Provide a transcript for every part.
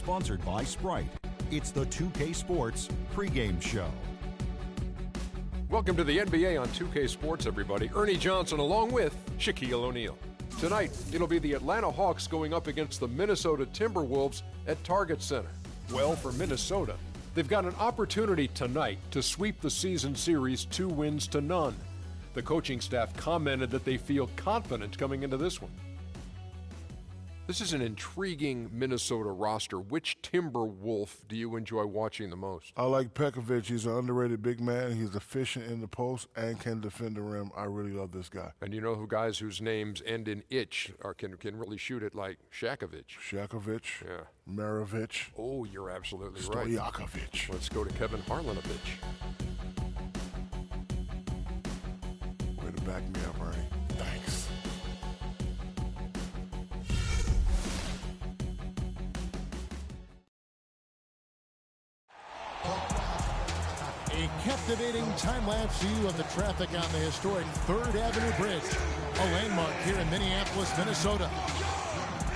sponsored by Sprite. It's the 2K Sports pregame show. Welcome to the NBA on 2K Sports, everybody. Ernie Johnson along with Shaquille O'Neal. Tonight, it'll be the Atlanta Hawks going up against the Minnesota Timberwolves at Target Center. Well, for Minnesota, they've got an opportunity tonight to sweep the season series 2-0. The coaching staff commented that they feel confident coming into this one. This is an intriguing Minnesota roster. Which Timberwolf do you enjoy watching the most? I like Pekovic. He's an underrated big man. He's efficient in the post and can defend the rim. I really love this guy. And you know who guys whose names end in itch or can really shoot it like Shakovic. Shakovic. Yeah. Maravich. Oh, you're absolutely right. Stojakovic. Let's go to Kevin Harlanovich. Way to back me up, Ernie. Thanks. A captivating time-lapse view of the traffic on the historic 3rd Avenue Bridge, a landmark here in Minneapolis, Minnesota.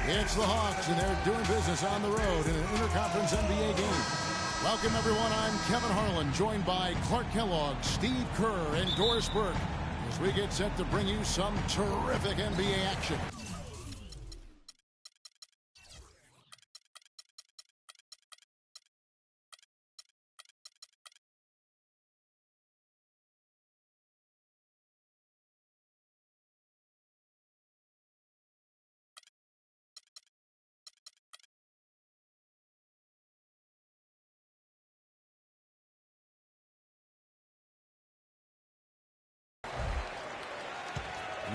It's the Hawks, and they're doing business on the road in an interconference NBA game. Welcome, everyone. I'm Kevin Harlan, joined by Clark Kellogg, Steve Kerr, and Doris Burke, as we get set to bring you some terrific NBA action.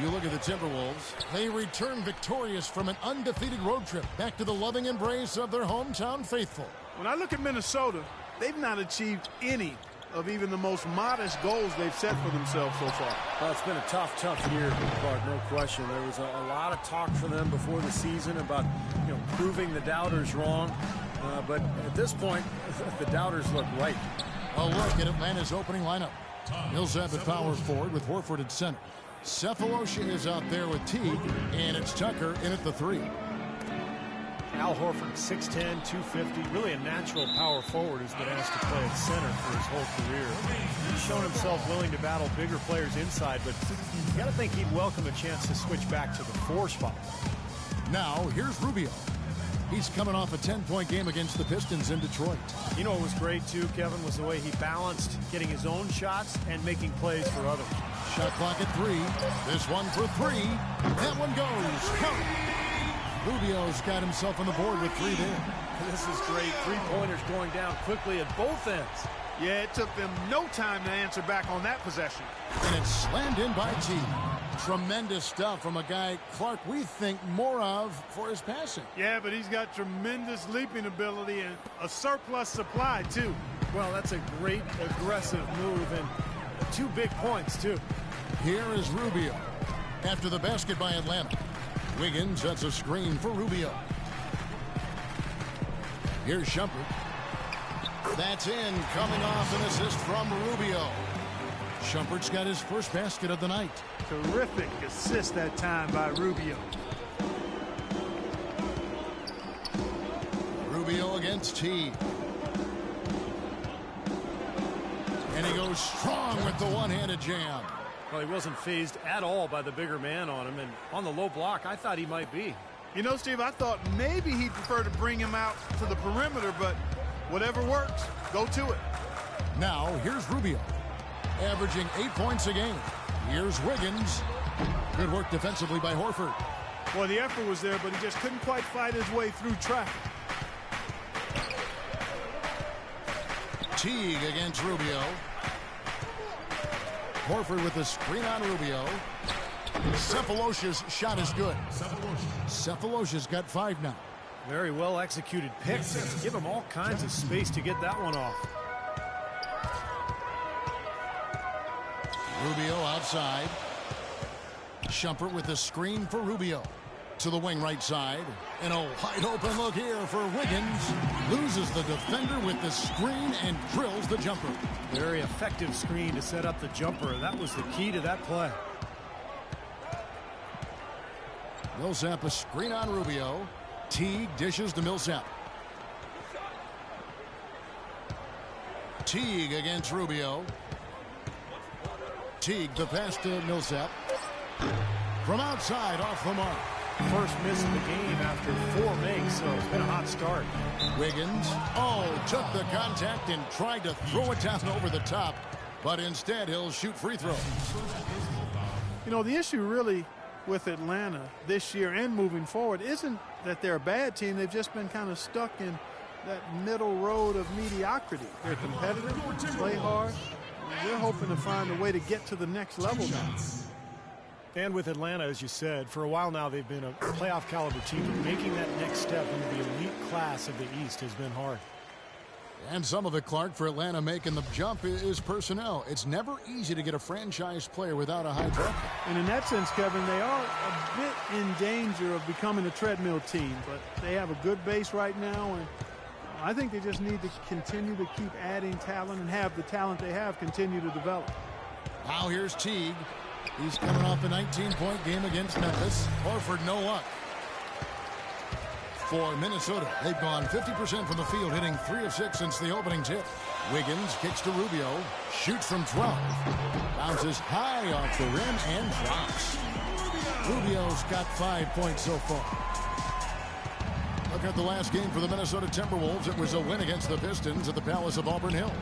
You look at the Timberwolves. They return victorious from an undefeated road trip back to the loving embrace of their hometown faithful. When I look at Minnesota, they've not achieved any of even the most modest goals they've set for themselves so far. Well, it's been a tough year, Clark, no question. There was a lot of talk for them before the season about, proving the doubters wrong. But at this point, the doubters look right. A look at Atlanta's opening lineup. Millsap at power forward with Horford at center. Cephalosha is out there with Teague, and it's Tucker in at the 3. Al Horford, 6'10", 250, really a natural power forward who's been asked to play at center for his whole career. He's shown himself willing to battle bigger players inside, but you got to think he'd welcome a chance to switch back to the 4 spot. Now, here's Rubio. He's coming off a 10-point game against the Pistons in Detroit. You know what was great, too, Kevin, was the way he balanced getting his own shots and making plays for others. Shot clock at 3. This one for 3. That one goes. Count. Rubio's got himself on the board with 3 there. This is great. 3-pointers going down quickly at both ends. Yeah, it took them no time to answer back on that possession. And it's slammed in by T. Tremendous stuff from a guy, Clark, we think more of for his passing. Yeah, but he's got tremendous leaping ability and a surplus supply, too. Well, that's a great aggressive move and 2 big points, too. Here is Rubio. After the basket by Atlanta, Wiggins sets a screen for Rubio. Here's Shumpert. That's in, coming off an assist from Rubio. Shumpert's got his first basket of the night. Terrific assist that time by Rubio. Rubio against T. And he goes strong with the one-handed jam. Well, he wasn't fazed at all by the bigger man on him, and on the low block, I thought he might be. You know, Steve, I thought maybe he'd prefer to bring him out to the perimeter, but whatever works, go to it. Now, here's Rubio, averaging 8 points a game. Here's Wiggins. Good work defensively by Horford. Well, the effort was there, but he just couldn't quite fight his way through traffic. Teague against Rubio. Horford with the screen on Rubio. Cephalosha's shot is good. Cephalosha's got 5 now. Very well executed pick. Give him all kinds of space to get that one off. Rubio outside. Shumpert with the screen for Rubio. To the wing right side. And a wide open look here for Wiggins. Loses the defender with the screen and drills the jumper. Very effective screen to set up the jumper. That was the key to that play. Millsap a screen on Rubio. Teague dishes to Millsap. Teague against Rubio. Teague, the pass to Millsap. From outside, off the mark. First miss of the game after 4 makes, so it's been a hot start. Wiggins, took the contact and tried to throw it down over the top, but instead he'll shoot free throws. You know, the issue really with Atlanta this year and moving forward isn't that they're a bad team. They've just been kind of stuck in that middle road of mediocrity. They're competitive, play hard, and they're hoping to find a way to get to the next level now. And with Atlanta, as you said, for a while now they've been a playoff caliber team. Making that next step into the elite class of the East has been hard. And some of it, Clark, for Atlanta making the jump is personnel. It's never easy to get a franchise player without a high draft pick. And in that sense, Kevin, they are a bit in danger of becoming a treadmill team, but they have a good base right now, and I think they just need to continue to keep adding talent and have the talent they have continue to develop. Now here's Teague. He's coming off a 19-point game against Memphis. Horford, no luck. For Minnesota, they've gone 50% from the field, hitting 3 of 6 since the opening tip. Wiggins kicks to Rubio, shoots from 12, bounces high off the rim and drops. Rubio's got 5 points so far. Look at the last game for the Minnesota Timberwolves. It was a win against the Pistons at the Palace of Auburn Hills.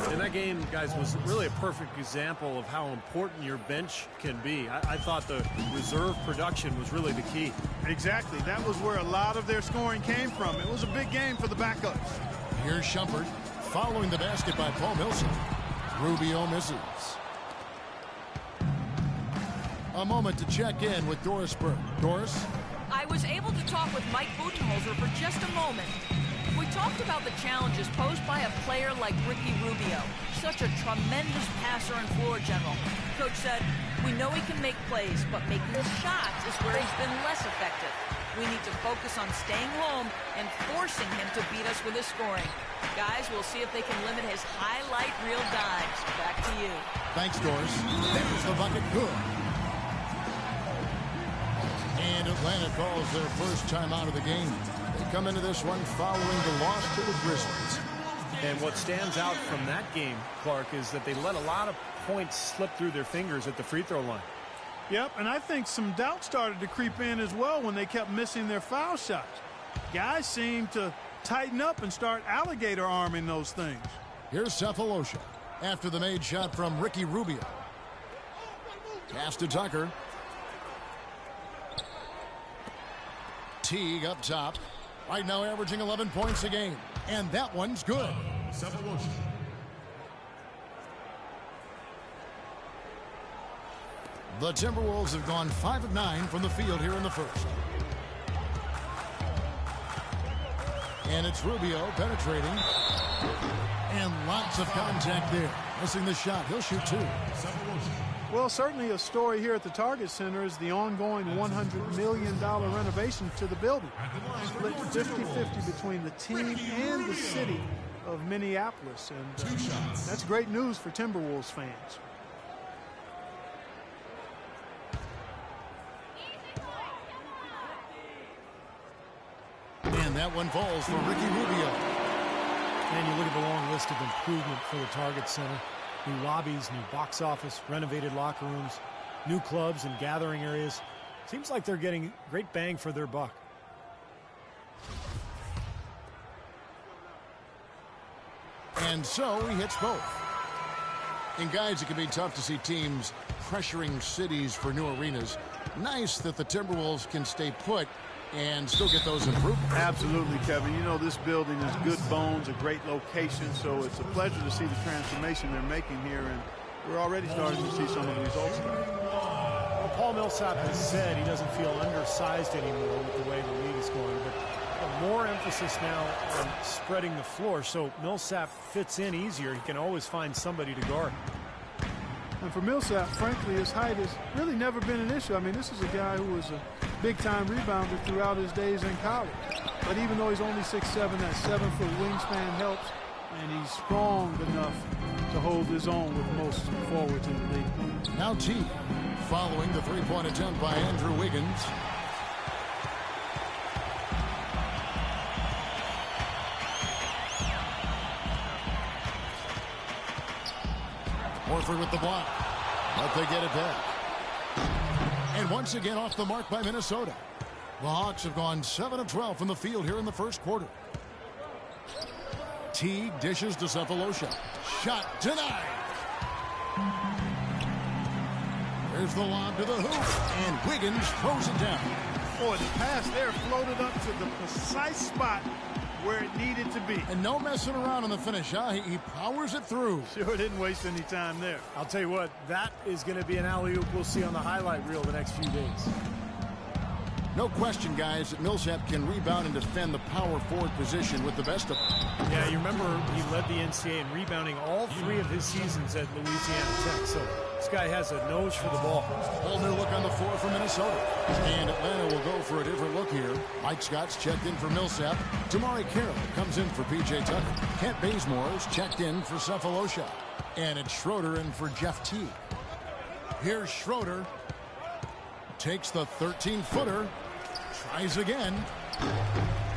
And that game, guys, was really a perfect example of how important your bench can be. I thought the reserve production was really the key. Exactly. That was where a lot of their scoring came from. It was a big game for the backups. Here's Shumpert following the basket by Paul Millsap. Rubio misses. A moment to check in with Doris Burke. Doris? I was able to talk with Mike Budenholzer for just a moment. We talked about the challenges posed by a player like Ricky Rubio, such a tremendous passer and floor general. Coach said, we know he can make plays, but making shots is where he's been less effective. We need to focus on staying home and forcing him to beat us with his scoring. Guys, we'll see if they can limit his highlight reel dives. Back to you. Thanks, Doris. There's the bucket. Good. And Atlanta calls their first time out of the game. They come into this one following the loss to the Grizzlies. And what stands out from that game, Clark, is that they let a lot of points slip through their fingers at the free throw line. Yep, and I think some doubt started to creep in as well when they kept missing their foul shots. Guys seem to tighten up and start alligator arming those things. Here's Cephalosha after the made shot from Ricky Rubio. Pass to Tucker. Teague up top. Right now averaging 11 points a game. And that one's good. The Timberwolves have gone 5 of 9 from the field here in the first. And it's Rubio penetrating. And lots of contact there. Missing the shot. He'll shoot 2. Well, certainly a story here at the Target Center is the ongoing $100 million renovation to the building. Split 50-50 between the team and the city of Minneapolis. And that's great news for Timberwolves fans. And that one falls for Ricky Rubio. And you look at the long list of improvement for the Target Center. New lobbies, new box office, renovated locker rooms, new clubs and gathering areas. Seems like they're getting great bang for their buck. And so he hits both. And guys, it can be tough to see teams pressuring cities for new arenas. Nice that the Timberwolves can stay put and still get those improvements. Absolutely, Kevin. You know, this building is good bones, a great location, so it's a pleasure to see the transformation they're making here, and we're already starting to see some of the results there. Well, Paul Millsap has said he doesn't feel undersized anymore with the way the league is going, but more emphasis now on spreading the floor, so Millsap fits in easier. He can always find somebody to guard. And for Millsap, frankly, his height has really never been an issue. I mean, this is a guy who was a big-time rebounder throughout his days in college. But even though he's only 6'7", that 7-foot wingspan helps, and he's strong enough to hold his own with most forwards in the league. Now T, following the three-point attempt by Andrew Wiggins. Horford with the block. But they get it back. And once again off the mark by Minnesota. The Hawks have gone 7 of 12 from the field here in the first quarter. Teague dishes to Cephalosha. Shot denied. There's the lob to the hoop. And Wiggins throws it down. Boy, the pass there floated up to the precise spot where it needed to be. And no messing around on the finish, huh? He powers it through. Sure didn't waste any time there. I'll tell you what, that is going to be an alley-oop we'll see on the highlight reel the next few days. No question, guys, that Millsap can rebound and defend the power forward position with the best of them. Yeah, you remember he led the NCAA in rebounding all 3 of his seasons at Louisiana Tech. So this guy has a nose for the ball. Whole new look on the floor for Minnesota. And Atlanta will go for a different look here. Mike Scott's checked in for Millsap. Tamari Carroll comes in for P.J. Tucker. Kent Bazemore's checked in for Cephalosha. And it's Schroeder in for Jeff Teague. Here's Schroeder. Takes the 13-footer. Tries again.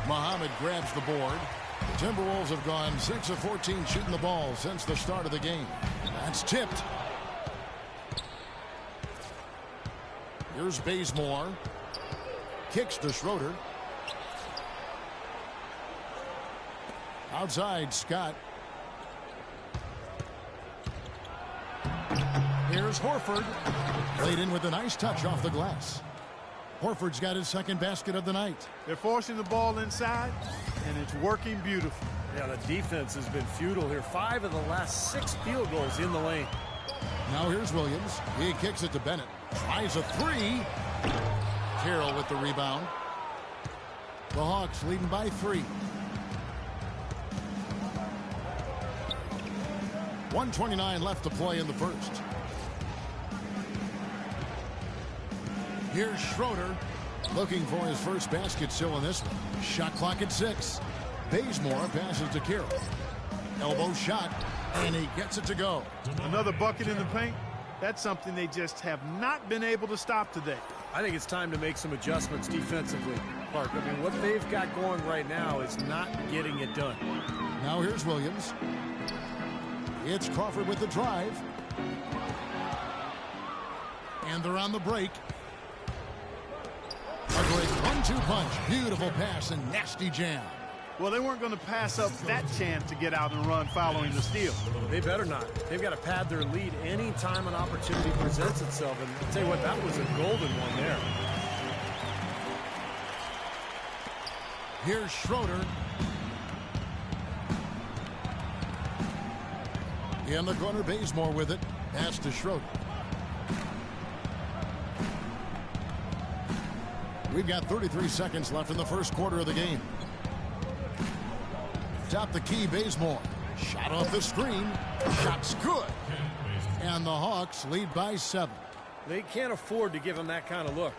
Muhammad grabs the board. The Timberwolves have gone 6 of 14 shooting the ball since the start of the game. That's tipped. Here's Bazemore. Kicks to Schroeder. Outside, Scott. Here's Horford. Played in with a nice touch off the glass. Horford's got his second basket of the night. They're forcing the ball inside, and it's working beautiful. Yeah, the defense has been futile here. 5 of the last 6 field goals in the lane. Now here's Williams. He kicks it to Bennett. Tries a 3. Carroll with the rebound. The Hawks leading by 3. 1:29 left to play in the first. Here's Schroeder looking for his first basket still in this one. Shot clock at 6. Bazemore passes to Carroll. Elbow shot, and he gets it to go. Another bucket in the paint. That's something they just have not been able to stop today. I think it's time to make some adjustments defensively, Clark. I mean, what they've got going right now is not getting it done. Now here's Williams. It's Crawford with the drive. And they're on the break. A great 1-2 punch. Beautiful pass and nasty jam. Well, they weren't going to pass up that chance to get out and run following the steal. They better not. They've got to pad their lead any time an opportunity presents itself. And I'll tell you what, that was a golden one there. Here's Schroeder. In the corner, Bazemore with it. Pass to Schroeder. We've got 33 seconds left in the first quarter of the game. Top the key, Bazemore. Shot off the screen. Shot's good. And the Hawks lead by 7. They can't afford to give him that kind of look.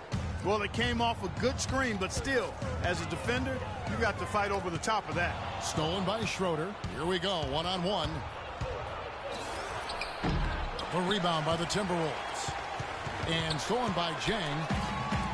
Well, it came off a good screen, but still, as a defender, you got to fight over the top of that. Stolen by Schroeder. Here we go, one-on-one. The rebound by the Timberwolves. And stolen by Jang.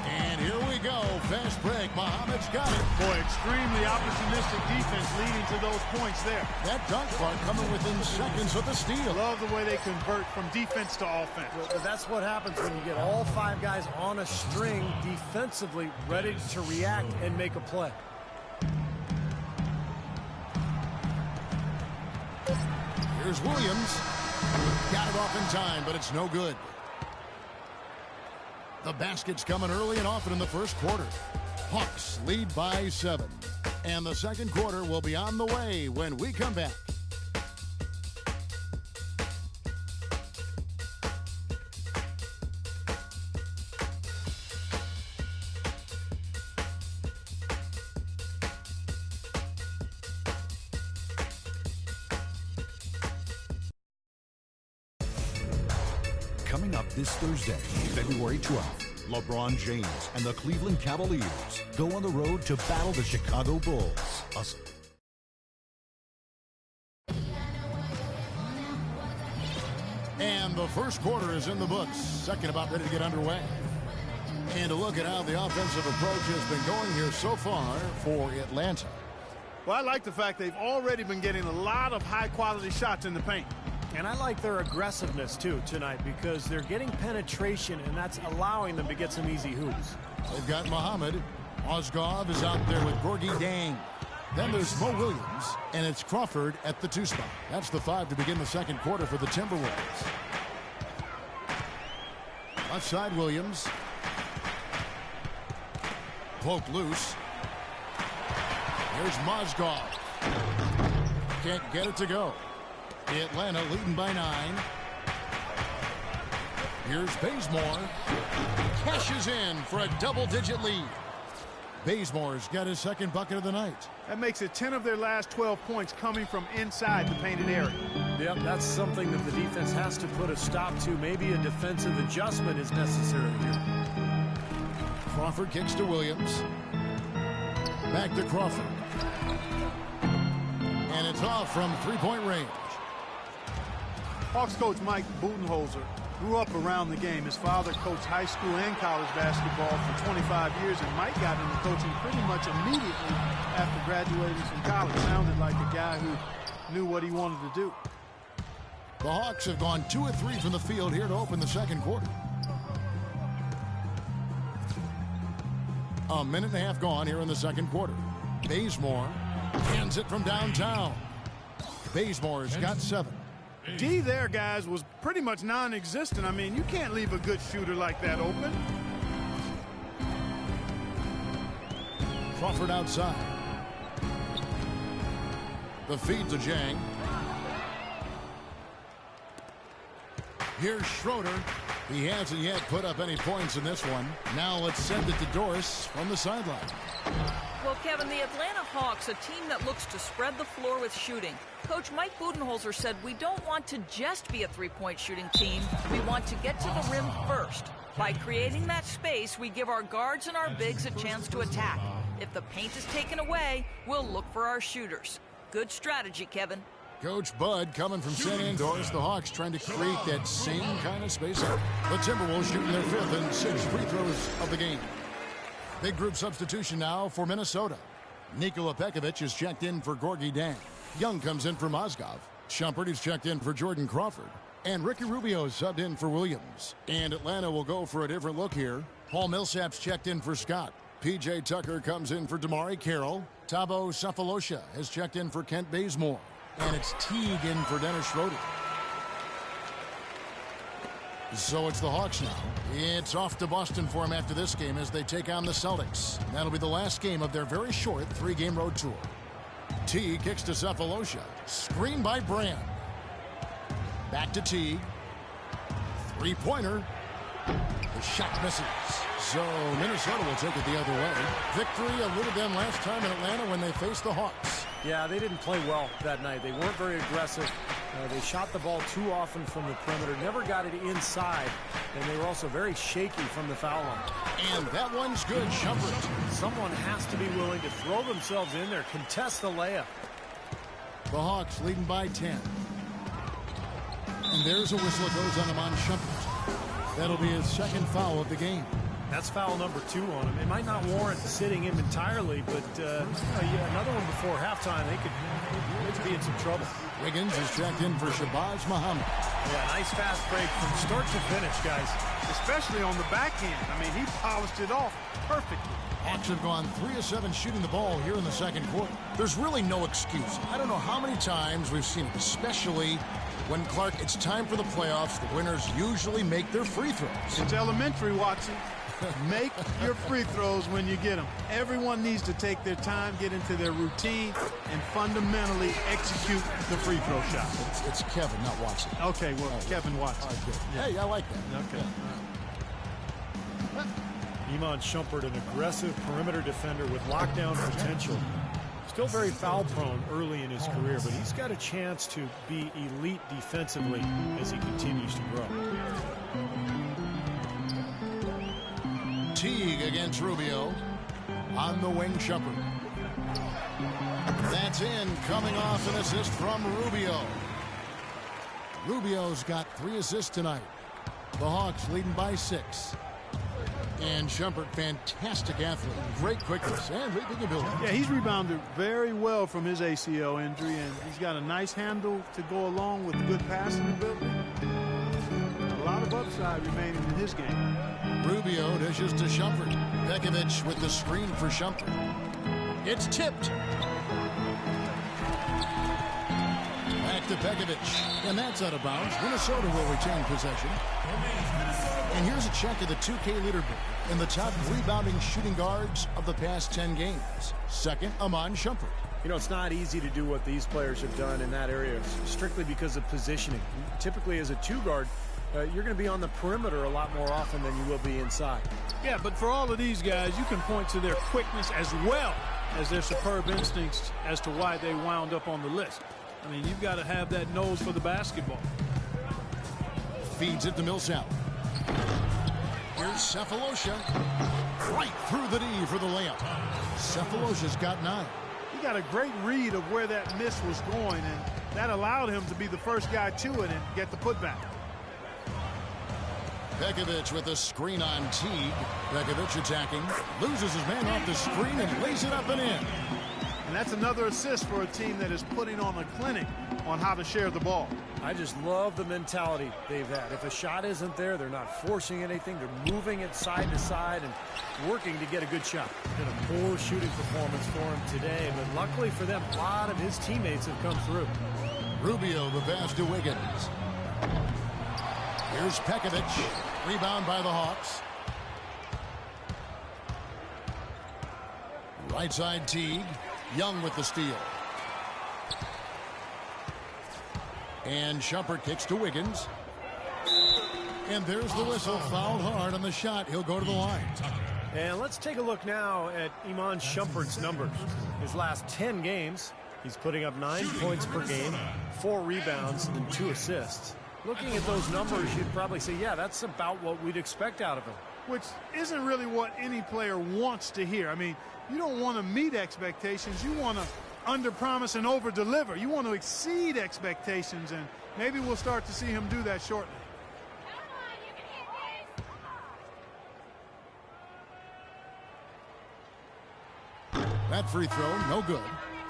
And here we go. Fast break. Muhammad's got it. Boy, extremely opportunistic defense leading to those points there. That dunk part coming within seconds of the steal. Love the way they convert from defense to offense. Well, that's what happens when you get all 5 guys on a string defensively ready to react and make a play. Here's Williams. Got it off in time, but it's no good. The basket's coming early and often in the first quarter. Hawks lead by 7. And the second quarter will be on the way when we come back. Coming up this Thursday, February 12th, LeBron James and the Cleveland Cavaliers go on the road to battle the Chicago Bulls. And the first quarter is in the books. Second about ready to get underway. And to look at how the offensive approach has been going here so far for Atlanta. Well, I like the fact they've already been getting a lot of high-quality shots in the paint. And I like their aggressiveness, too, tonight, because they're getting penetration, and that's allowing them to get some easy hoops. They've got Muhammad. Mozgov is out there with Gorgie Dang. Then there's Mo Williams, and it's Crawford at the 2 spot. That's the 5 to begin the second quarter for the Timberwolves. Left side, Williams. Poked loose. Here's Mozgov. Can't get it to go. Atlanta leading by 9. Here's Bazemore. Cashes in for a double-digit lead. Bazemore's got his second bucket of the night. That makes it 10 of their last 12 points coming from inside the painted area. Yep, that's something that the defense has to put a stop to. Maybe a defensive adjustment is necessary here. Crawford kicks to Williams. Back to Crawford. And it's off from three-point range. Hawks coach Mike Budenholzer grew up around the game. His father coached high school and college basketball for 25 years, and Mike got into coaching pretty much immediately after graduating from college. Sounded like a guy who knew what he wanted to do. The Hawks have gone 2 of 3 from the field here to open the second quarter. A minute and a half gone here in the second quarter. Bazemore hands it from downtown. Bazemore's got 7. D there, guys, was pretty much non-existent. I mean, you can't leave a good shooter like that open. Crawford outside. The feed to Jang. Here's Schroeder. He hasn't yet put up any points in this one. Now let's send it to Doris from the sideline. Well, Kevin, the Atlanta Hawks, a team that looks to spread the floor with shooting. Coach Mike Budenholzer said we don't want to just be a three-point shooting team. We want to get to the rim first. By creating that space, we give our guards and our bigs a chance to attack. If the paint is taken away, we'll look for our shooters. Good strategy, Kevin. Coach Bud coming from St. Andrews. The Hawks trying to create that same kind of space. The Timberwolves shooting their 5th and 6th free throws of the game. Big group substitution now for Minnesota. Nikola Pekovic is checked in for Gorgie Dang. Young comes in for Mozgov. Shumpert is checked in for Jordan Crawford. And Ricky Rubio is subbed in for Williams. And Atlanta will go for a different look here. Paul Millsap's checked in for Scott. P.J. Tucker comes in for Damari Carroll. Thabo Sefolosha has checked in for Kent Bazemore. And it's Teague in for Dennis Schroeder. So it's the Hawks now. It's off to Boston for them after this game as they take on the Celtics. That'll be the last game of their very short 3-game road tour. Teague kicks to Sefolosha. Screen by Brand. Back to Teague. 3-pointer. The shot misses. So Minnesota will take it the other way. Victory eluded them last time in Atlanta when they faced the Hawks. Yeah, they didn't play well that night. They weren't very aggressive. They shot the ball too often from the perimeter, never got it inside, and they were also very shaky from the foul line. And that one's good, Shumpert. Someone has to be willing to throw themselves in there, contest the layup. The Hawks leading by 10. And there's a whistle that goes on him on Shumpert. That'll be his second foul of the game. That's foul number 2 on him. It might not warrant sitting him entirely, but another one before halftime, they could be in some trouble. Wiggins is checked in for Shabazz Muhammad. Yeah, nice fast break from start to finish, guys. Especially on the backhand. I mean, he polished it off perfectly. Hawks have gone 3 of 7 shooting the ball here in the second quarter. There's really no excuse. I don't know how many times we've seen it, especially when, Clark, it's time for the playoffs. The winners usually make their free throws. It's elementary, Watson. Make your free throws when you get them. Everyone needs to take their time, get into their routine, and fundamentally execute the free throw shot. It's Kevin, not Watson. Okay, well, Kevin Watson. Good. Yeah. Hey, I like that. Okay. Yeah. Iman Shumpert, an aggressive perimeter defender with lockdown potential. Still very foul prone early in his career, but he's got a chance to be elite defensively as he continues to grow. Teague against Rubio. On the wing, Shumpert. That's in, coming off an assist from Rubio. Rubio's got 3 assists tonight. The Hawks leading by 6. And Shumpert, fantastic athlete, great quickness and leaping ability. Yeah, he's rebounded very well from his ACL injury, and he's got a nice handle to go along with good passing ability. A lot of upside remaining in his game. Rubio dishes to Shumpert. Pekovic with the screen for Shumpert. It's tipped. Back to Pekovic, and that's out of bounds. Minnesota will retain possession. And here's a check of the 2K leaderboard in the top rebounding shooting guards of the past 10 games. Second, Amon Shumpert. You know, it's not easy to do what these players have done in that area, strictly because of positioning. Typically, as a two-guard, you're going to be on the perimeter a lot more often than you will be inside. Yeah, but for all of these guys, you can point to their quickness as well as their superb instincts as to why they wound up on the list. I mean, you've got to have that nose for the basketball. Feeds it to Millsap. Here's Cephalosha. Right through the knee for the layup. Cephalosha's got 9. He got a great read of where that miss was going, and that allowed him to be the first guy to it and get the putback. Pekovic with a screen on Teague. Pekovic attacking. Loses his man off the screen and lays it up and in. And that's another assist for a team that is putting on a clinic on how to share the ball. I just love the mentality they've had. If a shot isn't there, they're not forcing anything. They're moving it side to side and working to get a good shot. Been a poor shooting performance for him today, but luckily for them, a lot of his teammates have come through. Rubio, the pass to Wiggins. Here's Pekovic. Rebound by the Hawks. Right side Teague. Young with the steal. And Shumpert kicks to Wiggins. And there's the whistle. Fouled hard on the shot. He'll go to the line. And let's take a look now at Iman Shumpert's numbers. His last 10 games, he's putting up 9 points per game, 4 rebounds, and 2 assists. Looking at those numbers, you'd probably say, yeah, that's about what we'd expect out of him. Which isn't really what any player wants to hear. I mean, you don't want to meet expectations. You want to under-promise and over-deliver. You want to exceed expectations, and maybe we'll start to see him do that shortly. That free throw, no good.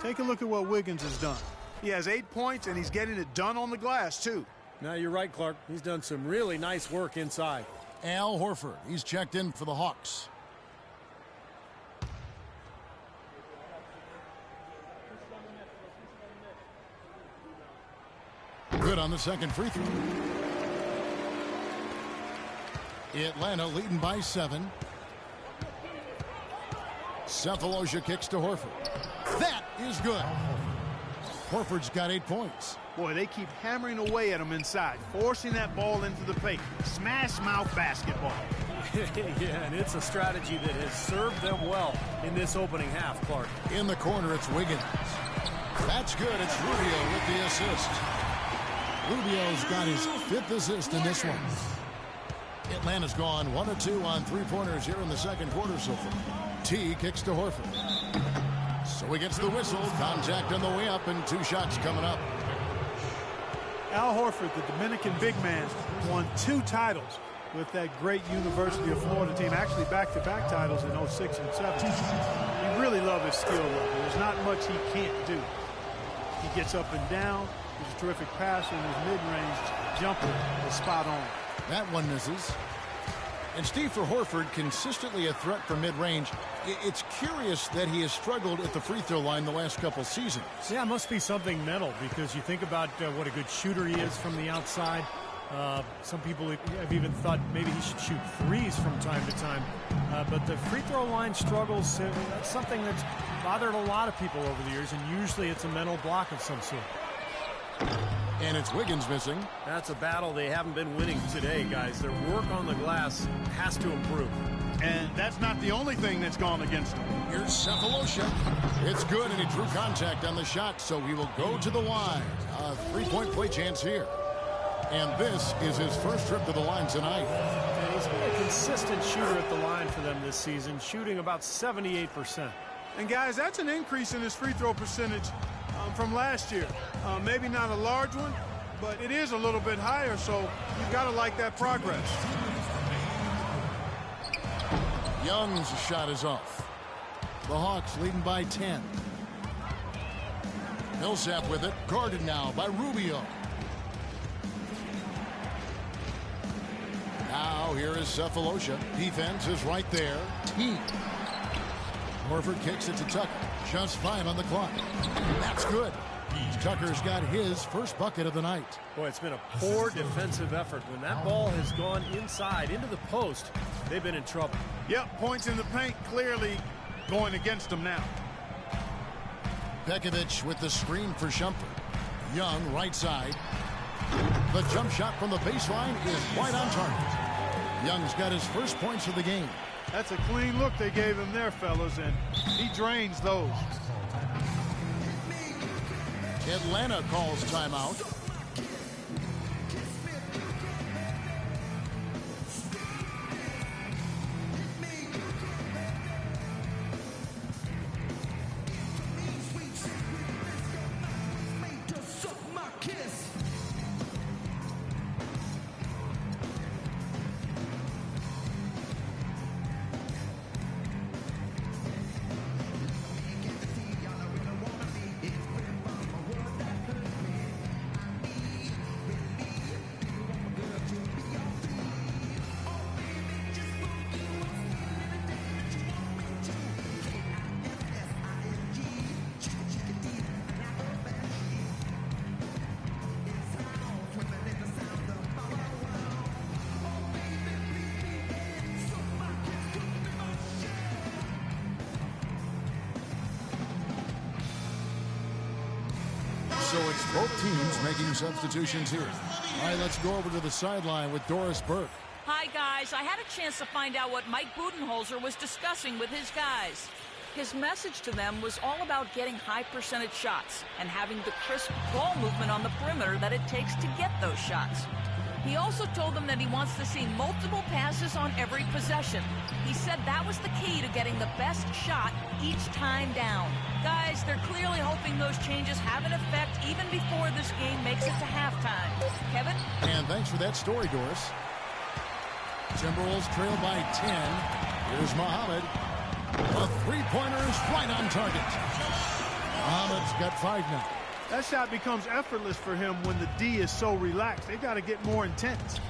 Take a look at what Wiggins has done. He has 8 points, and he's getting it done on the glass, too. Now, you're right, Clark. He's done some really nice work inside. Al Horford, he's checked in for the Hawks. Good on the second free throw. Atlanta leading by 7. Cephalosha kicks to Horford. That is good. Horford's got 8 points. Boy, they keep hammering away at him inside, forcing that ball into the paint. Smash mouth basketball. Yeah, and it's a strategy that has served them well in this opening half, Clark. In the corner, it's Wiggins. That's good. It's Rubio with the assist. Rubio's got his 5th assist in this one. Atlanta's gone 1 of 2 on 3-pointers here in the second quarter so far. T kicks to Horford. So he gets the whistle. Contact on the way up and 2 shots coming up. Al Horford, the Dominican big man, won 2 titles with that great University of Florida team. Actually, back-to-back titles in 06 and 07. You really love his skill level. There's not much he can't do. He gets up and down. He's a terrific passer, and his mid-range jumper is spot on. That one misses. And Steve, for Horford, consistently a threat from mid-range. It's curious that he has struggled at the free throw line the last couple seasons. Yeah, it must be something mental, because you think about what a good shooter he is from the outside. Some people have even thought maybe he should shoot threes from time to time. But the free throw line struggles, that's something that's bothered a lot of people over the years, and usually it's a mental block of some sort. And it's Wiggins missing. That's a battle they haven't been winning today, guys. Their work on the glass has to improve. And that's not the only thing that's gone against him. Here's Cephalosha. It's good, and he drew contact on the shot, so he will go to the line. A 3-point play chance here. And this is his first trip to the line tonight. And he's been a consistent shooter at the line for them this season, shooting about 78%. And, guys, that's an increase in his free throw percentage from last year. Maybe not a large one, but it is a little bit higher, so you've got to like that progress. Young's shot is off. The Hawks leading by 10. Millsap with it. Guarded now by Rubio. Now here is Cephalosha. Defense is right there. Team. Horford kicks it to Tucker. Just 5 on the clock. That's good. Tucker's got his first bucket of the night. Boy, it's been a poor defensive effort. When that ball has gone inside into the post, they've been in trouble. Yep, points in the paint clearly going against them now. Pekovic with the screen for Shumpert. Young right side. The jump shot from the baseline is right on target. Young's got his first points of the game. That's a clean look they gave him there, fellas, and he drains those. Atlanta calls timeout. So it's both teams making substitutions here. All right, let's go over to the sideline with Doris Burke. Hi, guys. I had a chance to find out what Mike Budenholzer was discussing with his guys. His message to them was all about getting high percentage shots and having the crisp ball movement on the perimeter that it takes to get those shots. He also told them that he wants to see multiple passes on every possession. He said that was the key to getting the best shot each time down. Guys, they're clearly hoping those changes have an effect even before this game makes it to halftime. Kevin? And thanks for that story, Doris. Timberwolves trail by 10. Here's Muhammad. A three-pointer is right on target. Muhammad's got 5 now. That shot becomes effortless for him when the D is so relaxed. They got to get more intense.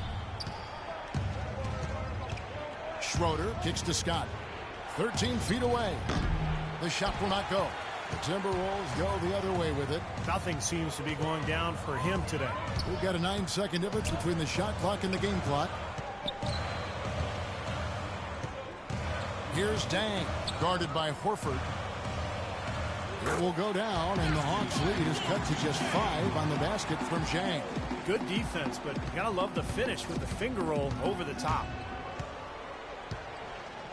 Schroeder kicks to Scott. 13 feet away. The shot will not go. The Timberwolves go the other way with it. Nothing seems to be going down for him today. We've got a 9-second difference between the shot clock and the game clock. Here's Dang, guarded by Horford. It will go down, and the Hawks' lead is cut to just 5 on the basket from Zhang. Good defense, but you gotta love the finish with the finger roll over the top.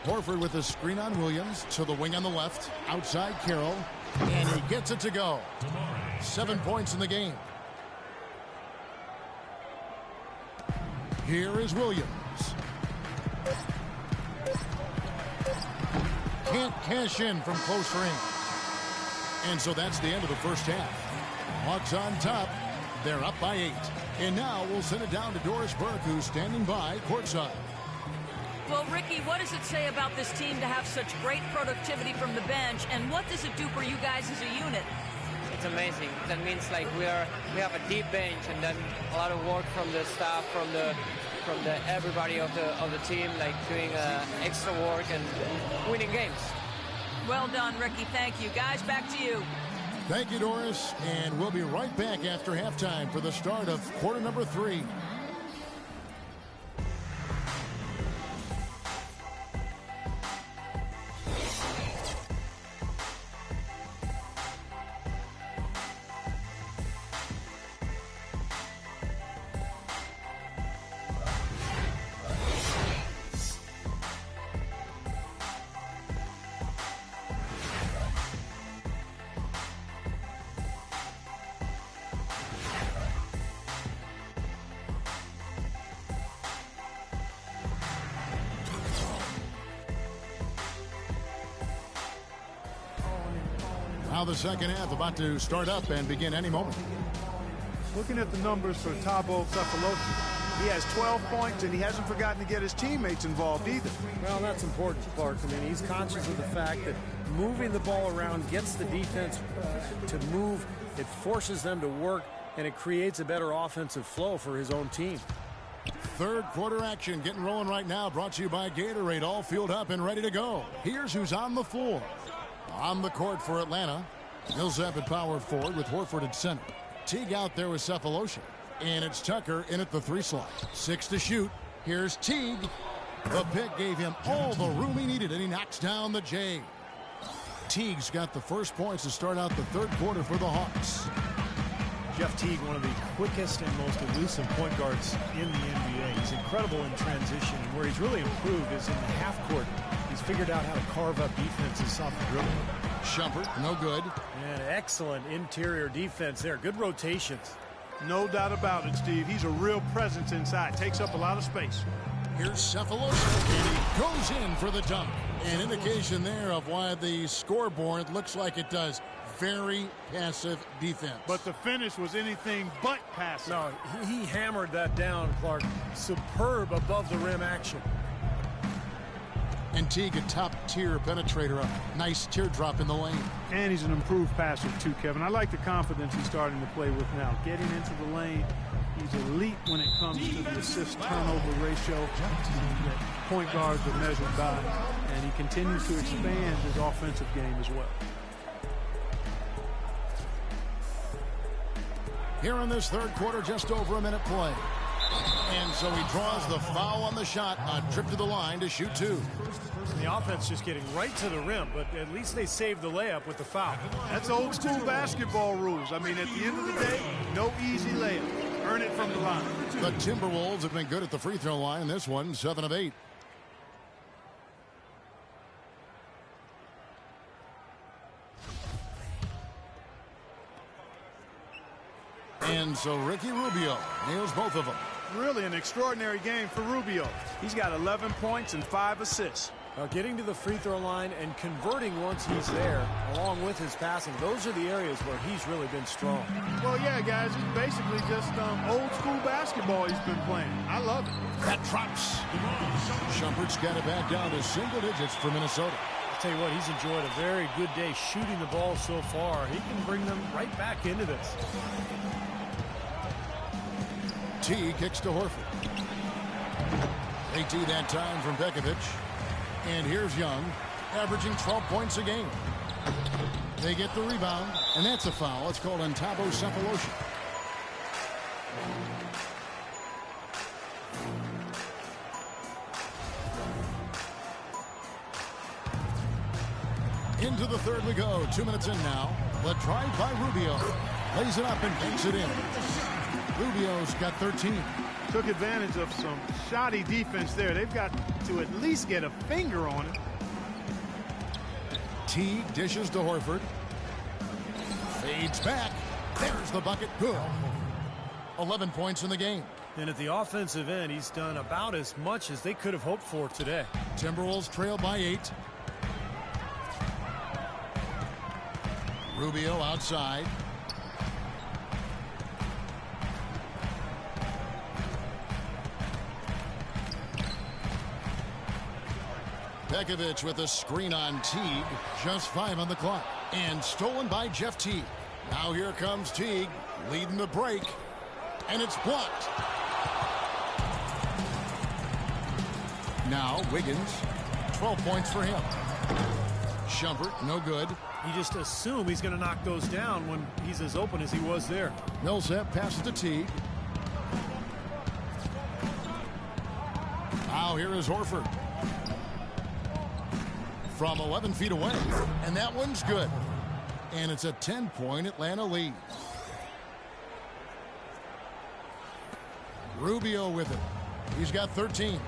Horford with a screen on Williams to the wing on the left. Outside Carroll, and he gets it to go. 7 points in the game. Here is Williams. Can't cash in from close range. And so that's the end of the first half. Hawks on top. They're up by 8. And now we'll send it down to Doris Burke, who's standing by courtside. Well, Ricky, what does it say about this team to have such great productivity from the bench, and what does it do for you guys as a unit? It's amazing. That means like we have a deep bench, and then a lot of work from the staff, from the everybody of the team, like doing extra work and winning games. Well done, Ricky. Thank you. Guys, back to you. Thank you, Doris. And we'll be right back after halftime for the start of quarter number 3. Now the second half about to start up and begin any moment. Looking at the numbers for Thabo Cephalosha, He has 12 points, and he hasn't forgotten to get his teammates involved either. Well, that's important, Clark. I mean, he's conscious of the fact that moving the ball around gets the defense to move. It forces them to work, and it creates a better offensive flow for his own team. Third quarter action getting rolling right now, brought to you by Gatorade, all fueled up and ready to go. Here's who's on the floor. On the court for Atlanta, Millsap at power forward with Horford at center. Teague out there with Cephalosha. And it's Tucker in at the 3 slot. 6 to shoot. Here's Teague. The pick gave him all the room he needed, and he knocks down the J. Teague's got the first points to start out the third quarter for the Hawks. Jeff Teague, one of the quickest and most elusive point guards in the NBA. He's incredible in transition, and where he's really improved is in the half court. He's figured out how to carve up defenses off the dribble. Shumpert, no good. And excellent interior defense there. Good rotations. No doubt about it, Steve. He's a real presence inside. Takes up a lot of space. Here's Cephalosha, and he goes in for the dunk. An indication there of why the scoreboard looks like it does. Very passive defense. But the finish was anything but passive. No, he hammered that down, Clark. Superb above the rim action. And Teague, a top-tier penetrator, a nice teardrop in the lane. And he's an improved passer, too, Kevin. I like the confidence he's starting to play with now. Getting into the lane, he's elite when it comes to the assist-turnover ratio that point guards are measured by. And he continues to expand his offensive game as well. Here in this third quarter, just over a minute play. And so he draws the foul on the shot, a trip to the line to shoot 2. The offense just getting right to the rim, but at least they saved the layup with the foul. That's old school basketball rules. I mean, at the end of the day, no easy layup. Earn it from the line. The Timberwolves have been good at the free throw line in this one, 7 of 8. And so Ricky Rubio nails both of them. Really an extraordinary game for Rubio. He's got 11 points and 5 assists. Getting to the free throw line and converting once he's there, along with his passing, those are the areas where he's really been strong. Well, yeah, guys, it's basically just old school basketball he's been playing. I love it. That drops. Shumpert's got it back down to single digits for Minnesota. I'll tell you what, he's enjoyed a very good day shooting the ball so far. He can bring them right back into this. T kicks to Horford. They tee that time from Bekovic. And here's Young, averaging 12 points a game. They get the rebound, and that's a foul. It's called on Thabo Cephalosha. Into the third we go. 2 minutes in now. The drive by Rubio. Lays it up and banks it in. Rubio's got 13. Took advantage of some shoddy defense there. They've got to at least get a finger on it. T dishes to Horford. Fades back. There's the bucket. Good. 11 points in the game. And at the offensive end, he's done about as much as they could have hoped for today. Timberwolves trail by 8. Rubio outside. Bekovic with a screen on Teague. Just 5 on the clock. And stolen by Jeff Teague. Now here comes Teague, leading the break. And it's blocked. Now Wiggins. 12 points for him. Shumpert, no good. You just assume he's going to knock those down when he's as open as he was there. Millsap passes to Teague. Now here is Horford. From 11 feet away. And that one's good. And it's a 10-point Atlanta lead. Rubio with it. He's got 13.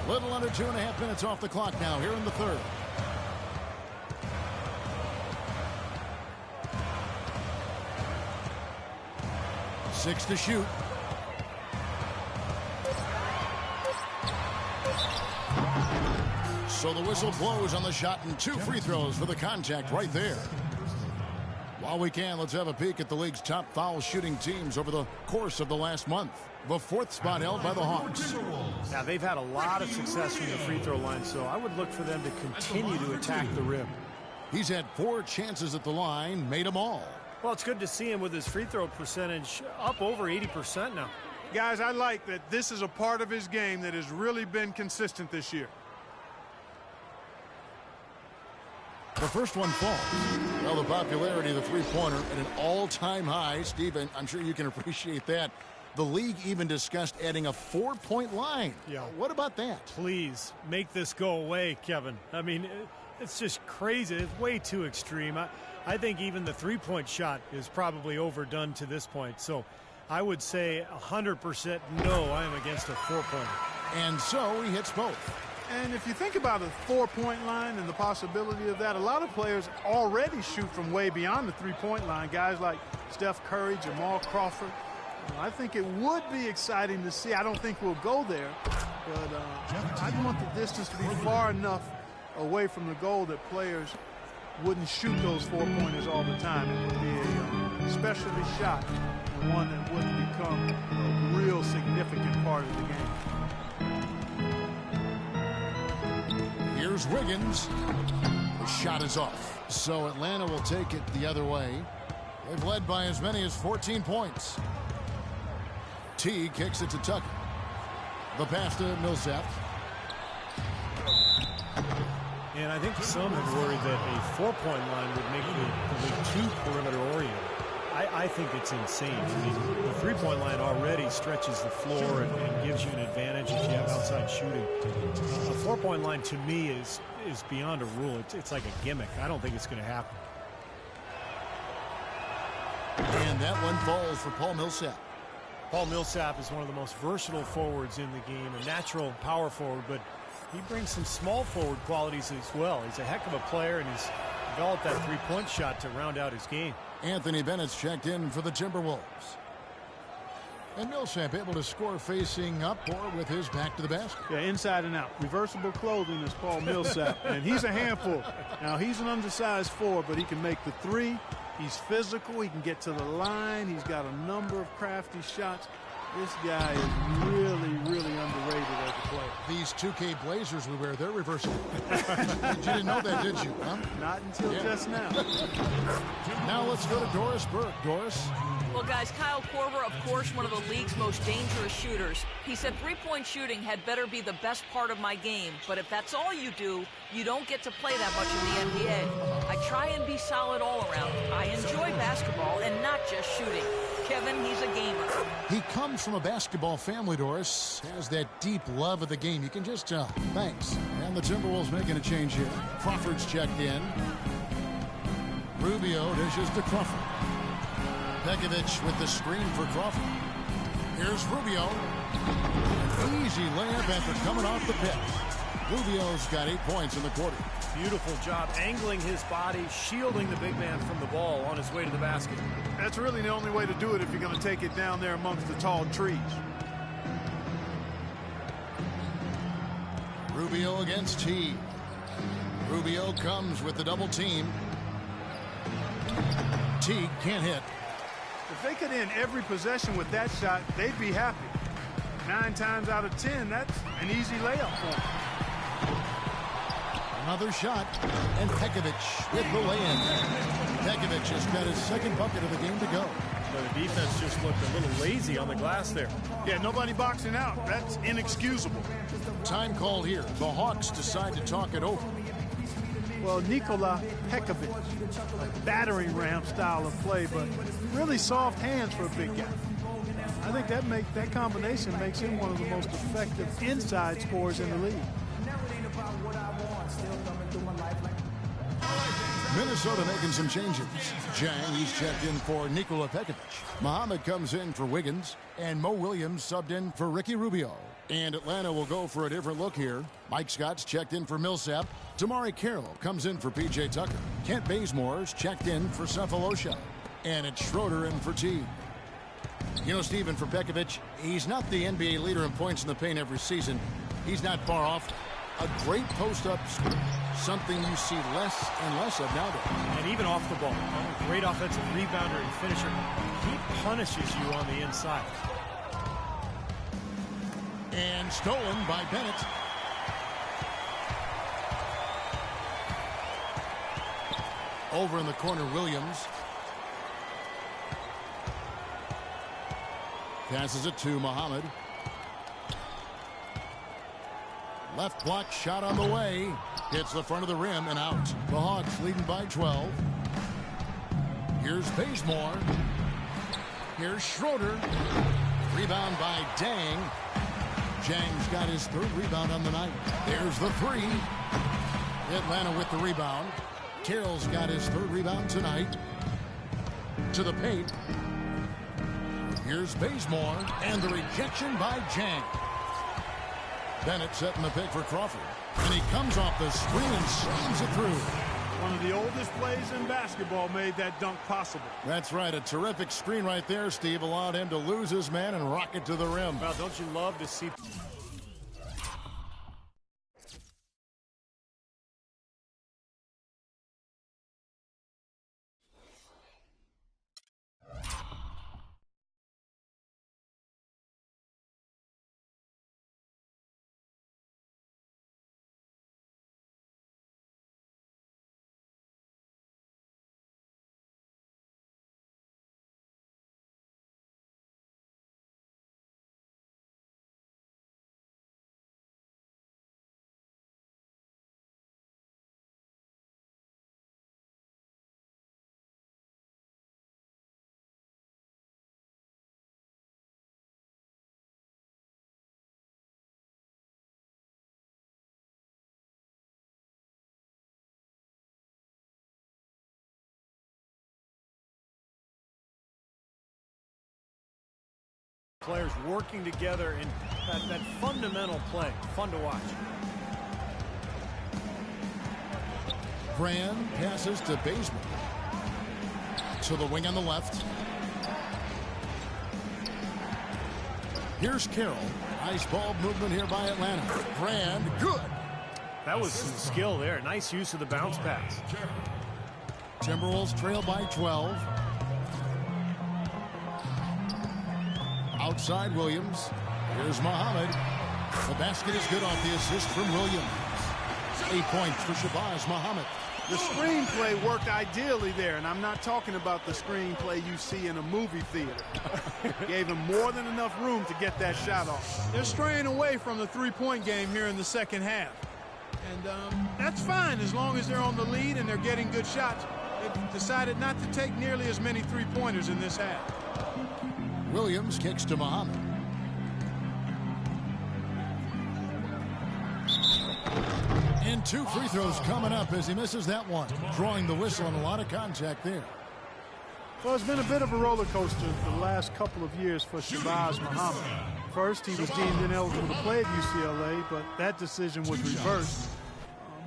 Little under 2.5 minutes off the clock now here in the third. Six to shoot. So the whistle blows on the shot and 2 free throws for the contact right there. While we can, let's have a peek at the league's top foul shooting teams over the course of the last month. The 4th spot held by the Hawks. Now, they've had a lot of success from the free throw line, so I would look for them to continue to attack the rim. He's had 4 chances at the line, made them all. Well, it's good to see him with his free throw percentage up over 80% now. Guys, I like that this is a part of his game that has really been consistent this year. The first one falls. Well, the popularity of the three-pointer at an all-time high. Steven, I'm sure you can appreciate that. The league even discussed adding a 4-point line. Yeah. What about that? Please make this go away, Kevin. I mean, it's just crazy. It's way too extreme. I think even the three-point shot is probably overdone to this point. So I would say 100% no, I am against a 4-pointer. And so he hits both. And if you think about a 4-point line and the possibility of that, a lot of players already shoot from way beyond the 3-point line. Guys like Steph Curry, Jamal Crawford. I think it would be exciting to see. I don't think we'll go there, but I want the distance to be far enough away from the goal that players wouldn't shoot those 4-pointers all the time. It would be a specialty shot and one that wouldn't become a real significant part of the game. Here's Wiggins. The shot is off. So Atlanta will take it the other way. They've led by as many as 14 points. T kicks it to Tucker. The pass to Millsap. And I think some have worried that a 4-point line would make the league too perimeter oriented. I think it's insane. I mean, the 3-point line already stretches the floor and gives you an advantage if you have outside shooting. A 4-point line to me is beyond a rule. It's like a gimmick. I don't think it's going to happen. And that one falls for Paul Millsap. Paul Millsap is one of the most versatile forwards in the game, a natural power forward, but he brings some small forward qualities as well. He's a heck of a player, and he's developed that 3-point shot to round out his game. Anthony Bennett's checked in for the Timberwolves. And Millsap able to score facing up or with his back to the basket. Yeah, inside and out. Reversible clothing is Paul Millsap, and he's a handful. Now, he's an undersized forward, but he can make the three. He's physical. He can get to the line. He's got a number of crafty shots. This guy is really, really underrated as a player. These 2K Blazers we wear, they're reversible. You didn't know that, did you? Huh? Not until just now. Now let's go to Doris Burke. Doris? Well, guys, Kyle Korver, of course, one of the league's most dangerous shooters. He said 3-point shooting had better be the best part of my game, but if that's all you do, you don't get to play that much in the NBA. I try and be solid all around. I enjoy basketball and not just shooting. Kevin, he's a gamer. He comes from a basketball family, Doris. Has that deep love of the game. You can just tell. Thanks. And the Timberwolves making a change here. Crawford's checked in. Rubio dishes to Crawford. Pekovic with the screen for Crawford. Here's Rubio. An easy layup after coming off the pick. Rubio's got 8 points in the quarter. Beautiful job angling his body, shielding the big man from the ball on his way to the basket. That's really the only way to do it if you're going to take it down there amongst the tall trees. Rubio against T. Rubio comes with the double team. T can't hit. If they could end every possession with that shot, they'd be happy. 9 times out of 10, that's an easy layup for them. Another shot, and Pekovic with the lay-in. Pekovic has got his second bucket of the game to go. But the defense just looked a little lazy on the glass there. Yeah, nobody boxing out. That's inexcusable. Time called here. The Hawks decide to talk it over. Well, Nikola Pekovic, a battering ram style of play, but really soft hands for a big guy. I think that combination makes him one of the most effective inside scorers in the league. Minnesota making some changes. Jang, he's checked in for Nikola Pekovic. Muhammad comes in for Wiggins, and Mo Williams subbed in for Ricky Rubio. And Atlanta will go for a different look here. Mike Scott's checked in for Millsap. Damari Carroll comes in for P.J. Tucker. Kent Bazemore's checked in for Cephalosha. And it's Schroeder in for T. You know, Steven, for Pekovic, he's not the NBA leader in points in the paint every season. He's not far off. A great post-up screen, something you see less and less of nowadays. And even off the ball, a great offensive rebounder and finisher. He punishes you on the inside. And stolen by Bennett. Over in the corner, Williams. Passes it to Muhammad. Left block shot on the way. Hits the front of the rim and out. The Hawks leading by 12. Here's Bazemore. Here's Schroeder. Rebound by Dang. Jang's got his third rebound on the night. There's the three. Atlanta with the rebound. Carroll's got his third rebound tonight. To the paint. Here's Bazemore. And the rejection by Jang. Bennett setting the pick for Crawford. And he comes off the screen and slams it through. One of the oldest plays in basketball made that dunk possible. That's right. A terrific screen right there, Steve. Allowed him to lose his man and rock it to the rim. Well, don't you love to see... Players working together in that fundamental play. Fun to watch. Brand passes to Bazemore. To the wing on the left. Here's Carroll. Nice ball movement here by Atlanta. Brand, good. That was some skill there. Nice use of the bounce pass. Timberwolves trail by 12. Outside Williams. Here's Muhammad. The basket is good off the assist from Williams. 8 points for Shabazz Muhammad. The screenplay worked ideally there, and I'm not talking about the screenplay you see in a movie theater. Gave him more than enough room to get that shot off. They're straying away from the three-point game here in the second half. And that's fine as long as they're on the lead and they're getting good shots. They've decided not to take nearly as many three-pointers in this half. Williams kicks to Muhammad. And 2 free throws coming up as he misses that one. Drawing the whistle and a lot of contact there. Well, it's been a bit of a roller coaster the last couple of years for Shabazz Muhammad. First, he was deemed ineligible to play at UCLA, but that decision was reversed,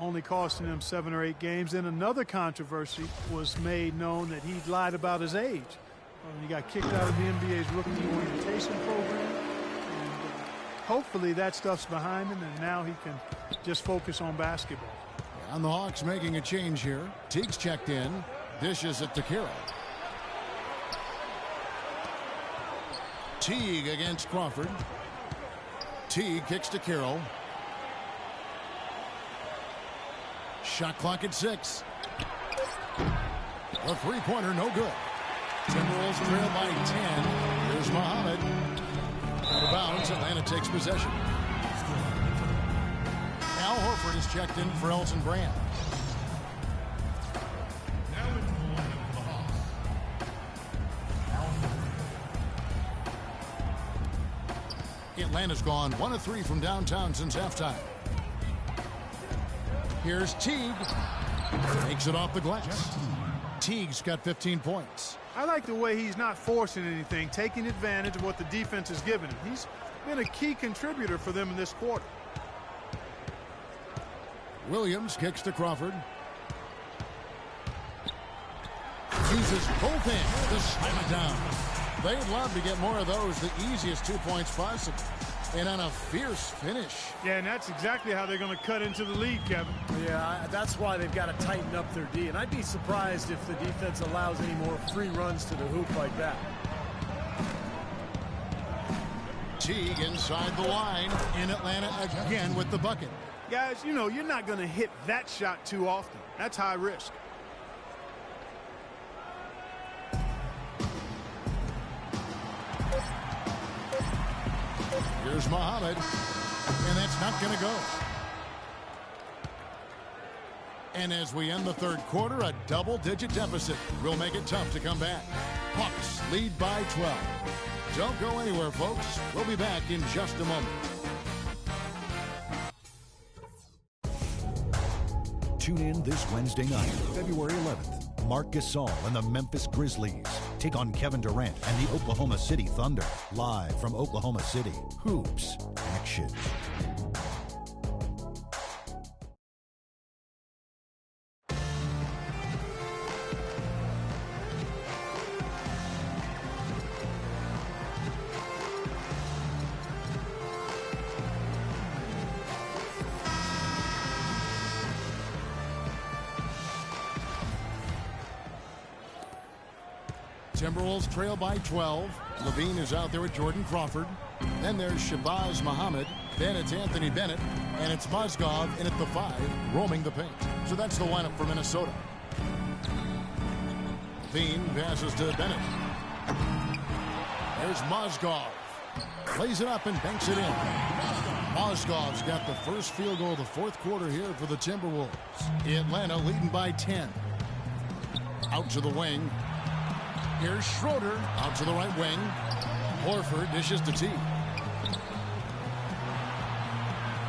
only costing him 7 or 8 games. Then another controversy was made known that he lied about his age. He got kicked out of the NBA's rookie orientation program. And hopefully that stuff's behind him, and now he can just focus on basketball. And the Hawks making a change here. Teague's checked in. Dishes it to Carroll. Teague against Crawford. Teague kicks to Carroll. Shot clock at 6. A three-pointer, no good. Timberwolves trail by 10. Here's Muhammad. Out of bounds, Atlanta takes possession. Al Horford is checked in for Elton Brand. Atlanta's gone 1 of 3 from downtown since halftime. Here's Teague. Takes it off the glass. Teague's got 15 points. I like the way he's not forcing anything, taking advantage of what the defense has given him. He's been a key contributor for them in this quarter. Williams kicks to Crawford. Uses both hands to slam it down. They'd love to get more of those, the easiest 2 points possible. And on a fierce finish. Yeah, and that's exactly how they're going to cut into the lead, Kevin. Yeah, that's why they've got to tighten up their D. And I'd be surprised if the defense allows any more free runs to the hoop like that. Teague inside the line in Atlanta again with the bucket. Guys, you know, you're not going to hit that shot too often. That's high risk. Here's Muhammad, and that's not going to go. And as we end the third quarter, a double-digit deficit will make it tough to come back. Hawks lead by 12. Don't go anywhere, folks. We'll be back in just a moment. Tune in this Wednesday night, February 11th. Marc Gasol and the Memphis Grizzlies take on Kevin Durant and the Oklahoma City Thunder. Live from Oklahoma City. Hoops Action. Timberwolves trail by 12. Levine is out there with Jordan Crawford. Then there's Shabazz Muhammad. Then it's Anthony Bennett. And it's Mozgov in at the 5, roaming the paint. So that's the lineup for Minnesota. Levine passes to Bennett. There's Mozgov. Plays it up and banks it in. Mozgov's got the first field goal of the fourth quarter here for the Timberwolves. Atlanta leading by 10. Out to the wing. Here's Schroeder out to the right wing. Horford dishes to Teague.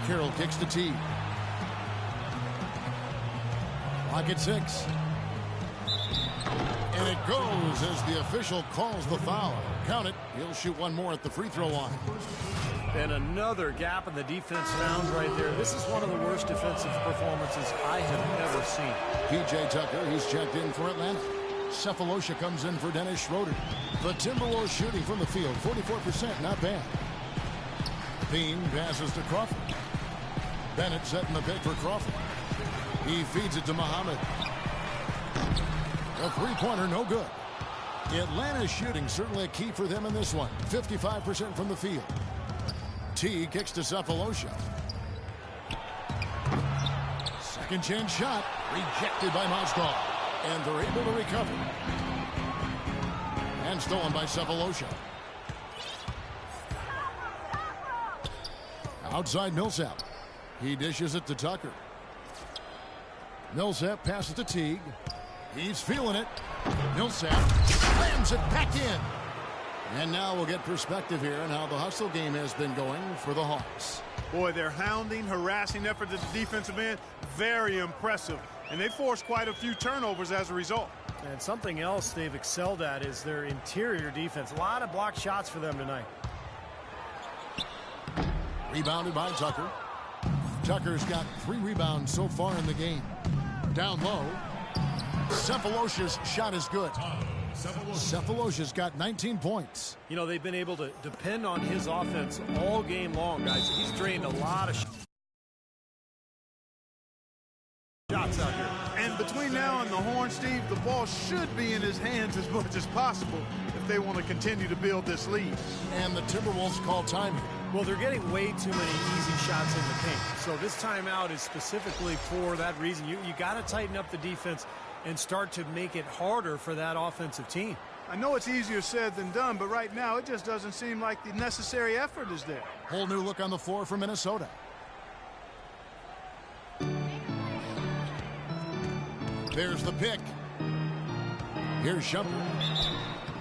Carroll kicks to Teague. Clock at 6. And it goes as the official calls the foul. Count it. He'll shoot one more at the free throw line. And another gap in the defense found right there. This is one of the worst defensive performances I have ever seen. P.J. Tucker, he's checked in for Atlanta. Cephalosha comes in for Dennis Schroeder. The Timberwolves shooting from the field, 44%, not bad. Bean passes to Crawford. Bennett setting the pick for Crawford. He feeds it to Muhammad. A three-pointer, no good. Atlanta's shooting certainly a key for them in this one. 55% from the field. T kicks to Cephalosha. Second chance shot, rejected by Mozgov. And they're able to recover. And stolen by Cephalosha. Outside Millsap. He dishes it to Tucker. Millsap passes to Teague. He's feeling it. Millsap slams it back in. And now we'll get perspective here on how the hustle game has been going for the Hawks. Boy, their hounding, harassing effort at the defensive end, very impressive. And they forced quite a few turnovers as a result. And something else they've excelled at is their interior defense. A lot of blocked shots for them tonight. Rebounded by Tucker. Tucker's got 3 rebounds so far in the game. Down low. Cephalosha's shot is good. Cephalosha's got 19 points. You know, they've been able to depend on his offense all game long, guys. He's drained a lot of shots out here. And between now and the horn, Steve, the ball should be in his hands as much as possible if they want to continue to build this lead. And the Timberwolves call time here. Well, they're getting way too many easy shots in the paint. So this timeout is specifically for that reason. You got to tighten up the defense and start to make it harder for that offensive team. I know it's easier said than done, but right now it just doesn't seem like the necessary effort is there. Whole new look on the floor for Minnesota. There's the pick. Here's Shumpert.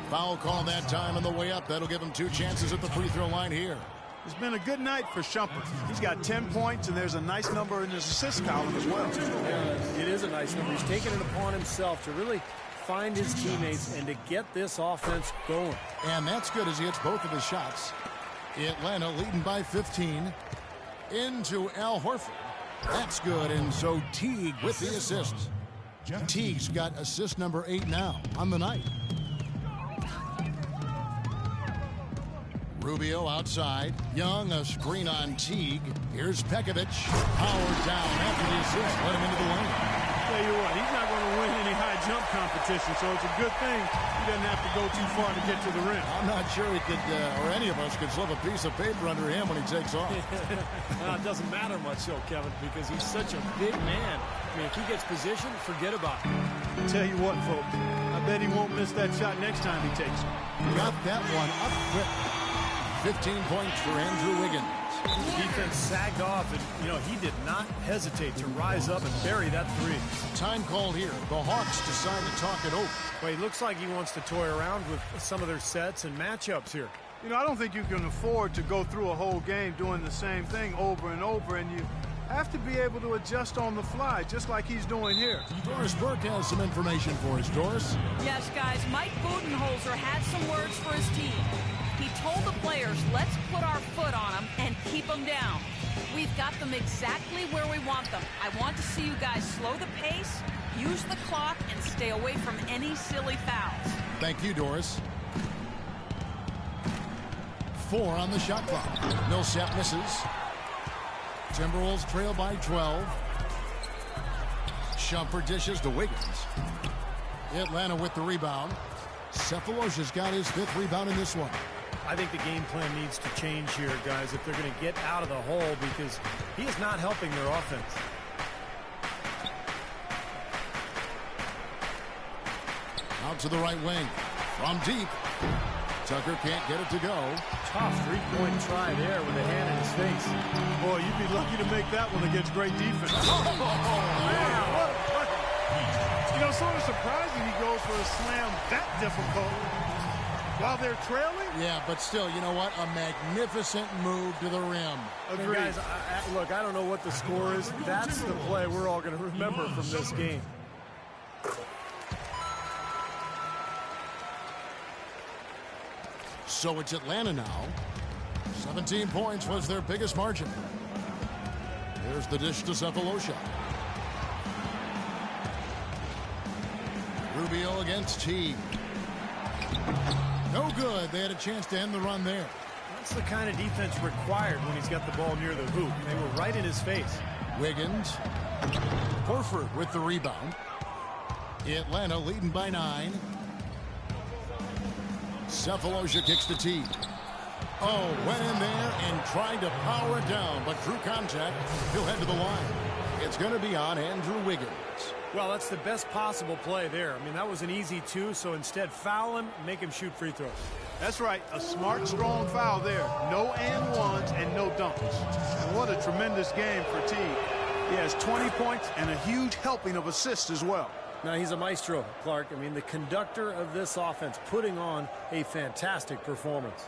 Foul call that time on the way up. That'll give him 2 chances at the free throw line here. It's been a good night for Shumpert. He's got 10 points, and there's a nice number in his assist column as well. Yeah, it is a nice number. He's taken it upon himself to really find his teammates and to get this offense going. And that's good as he hits both of his shots. Atlanta leading by 15. Into Al Horford. That's good, and so Teague with the assist. Teague's got assist number 8 now on the night. Rubio outside. Young, a screen on Teague. Here's Pekovic. Powered down after the assist. Let him into the lane. Tell you what, he's not going to win any high jump competition, so it's a good thing he doesn't have to go too far to get to the rim. I'm not sure he could, or any of us could slip a piece of paper under him when he takes off. It doesn't matter much, though, Kevin, because he's such a big man. I mean, if he gets positioned, forget about it. Tell you what, folks, I bet he won't miss that shot next time he takes it. Got that one up quick. 15 points for Andrew Wiggins. The defense sagged off, and, he did not hesitate to rise up and bury that three. Time called here. The Hawks decide to talk it over. Well, he looks like he wants to toy around with some of their sets and matchups here. I don't think you can afford to go through a whole game doing the same thing over and over, and you have to be able to adjust on the fly, just like he's doing here. Doris Burke has some information for us. Doris? Yes, guys, Mike Budenholzer had some words for his team. He told the players, let's put our foot on them and keep them down. We've got them exactly where we want them. I want to see you guys slow the pace, use the clock, and stay away from any silly fouls. Thank you, Doris. 4 on the shot clock. Millsap misses. Timberwolves trail by 12. Shumpert dishes to Wiggins. Atlanta with the rebound. Cephalosha's got his 5th rebound in this one. I think the game plan needs to change here, guys, if they're going to get out of the hole, because he is not helping their offense. Out to the right wing. From deep. Tucker can't get it to go. Tough three-point try there with a hand in his face. Boy, you'd be lucky to make that one against great defense. Man, what? Sort of surprising he goes for a slam that difficult while they're trailing. Yeah, but still, you know what? A magnificent move to the rim. Agreed. Guys, look, I don't know what the score is. That's the play we're all going to remember from this game. So it's Atlanta now. 17 points was their biggest margin. Here's the dish to Cephalosha. Rubio against Teague. No good. They had a chance to end the run there. That's the kind of defense required when he's got the ball near the hoop. They were right in his face. Wiggins. Horford with the rebound. Atlanta leading by 9. Cephalosha kicks to Teague. Oh, went in there and tried to power it down, but through contact, he'll head to the line. It's going to be on Andrew Wiggins. Well, that's the best possible play there. I mean, that was an easy 2, so instead foul him, make him shoot free throws. That's right, a smart, strong foul there. No and ones and no dunks. And what a tremendous game for Teague. He has 20 points and a huge helping of assists as well. Now, he's a maestro, Clark. I mean, the conductor of this offense, putting on a fantastic performance.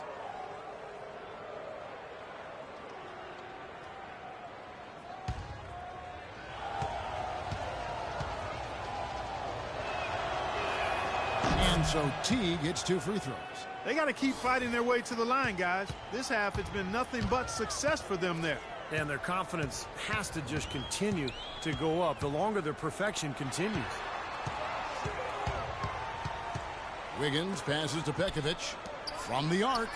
And so Teague hits 2 free throws. They got to keep fighting their way to the line, guys. This half, it's been nothing but success for them there. And their confidence has to just continue to go up the longer their perfection continues. Wiggins passes to Pekovic from the arc.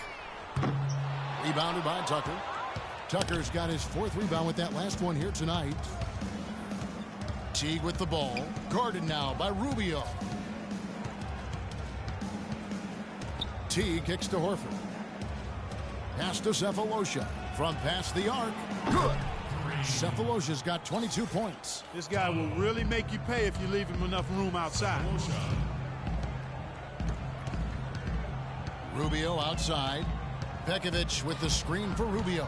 Rebounded by Tucker. Tucker's got his 4th rebound with that last one here tonight. Teague with the ball. Guarded now by Rubio. Teague kicks to Horford. Pass to Cephalosha. From past the arc. Good. Cephalosha's got 22 points. This guy will really make you pay if you leave him enough room outside. Rubio outside. Pekovic with the screen for Rubio.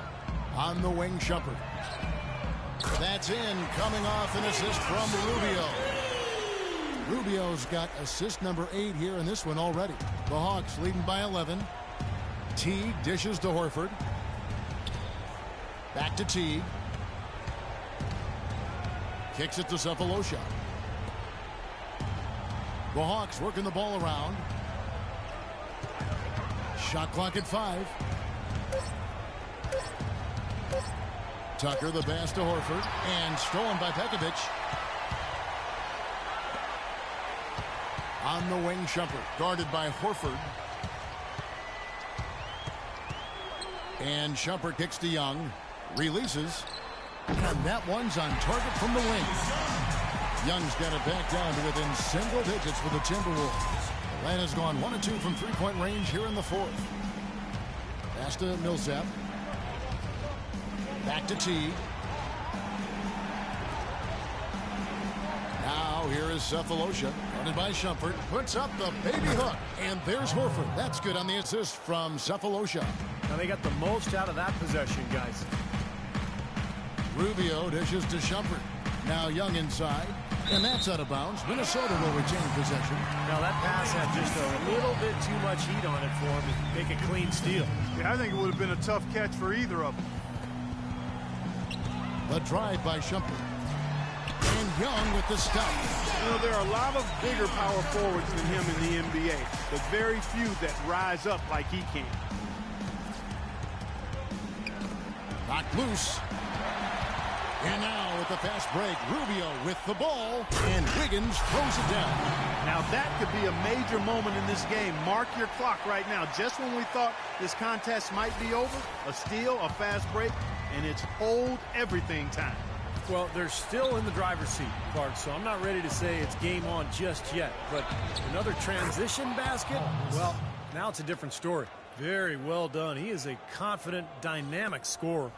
On the wing, Shumpert. That's in, coming off an assist from Rubio. Rubio's got assist number 8 here in this one already. The Hawks leading by 11. Teague dishes to Horford. Back to Teague. Kicks it to Cephalosha. The Hawks working the ball around. Shot clock at 5. Tucker the pass to Horford. And stolen by Pekovic. On the wing, Shumpert. Guarded by Horford. And Shumpert kicks to Young. Releases. And that one's on target from the wing. Young's got it back down to within single digits for the Timberwolves. Atlanta's gone 1 of 2 from three-point range here in the fourth. Pass to Millsap. Back to Teague. Now here is Cephalosha. Guarded by Shumpert. Puts up the baby hook. And there's Horford. That's good on the assist from Cephalosha. Now they got the most out of that possession, guys. Rubio dishes to Shumpert. Now Young inside. And that's out of bounds. Minnesota will retain possession. Now that pass had just a little bit too much heat on it for him to make a clean steal. Yeah, I think it would have been a tough catch for either of them. The drive by Shumpert. And Young with the stop. You know, there are a lot of bigger power forwards than him in the NBA, but very few that rise up like he can. Knocked loose. And now with the fast break, Rubio with the ball, and Wiggins throws it down. Now that could be a major moment in this game. Mark your clock right now. Just when we thought this contest might be over, a steal, a fast break, and it's hold everything time. Well, they're still in the driver's seat, Clark, so I'm not ready to say it's game on just yet. But another transition basket, well, now it's a different story. Very well done. He is a confident, dynamic scorer.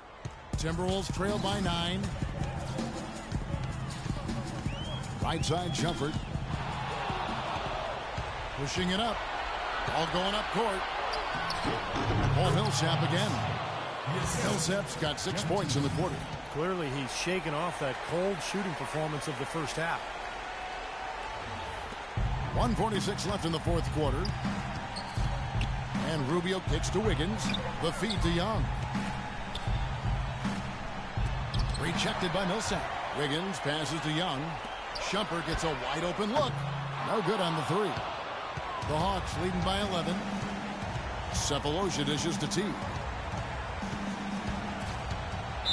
Timberwolves trail by 9. Right side Shumpert. Pushing it up. Ball going up court. Paul Millsap again. Millsap's got 6 points in the quarter. Clearly he's shaken off that cold shooting performance of the first half. 1:46 left in the fourth quarter. And Rubio kicks to Wiggins. The feed to Young. Rejected by Millsap. Wiggins passes to Young. Shumpert gets a wide open look. No good on the 3. The Hawks leading by 11. Cephalosha dishes to Teague.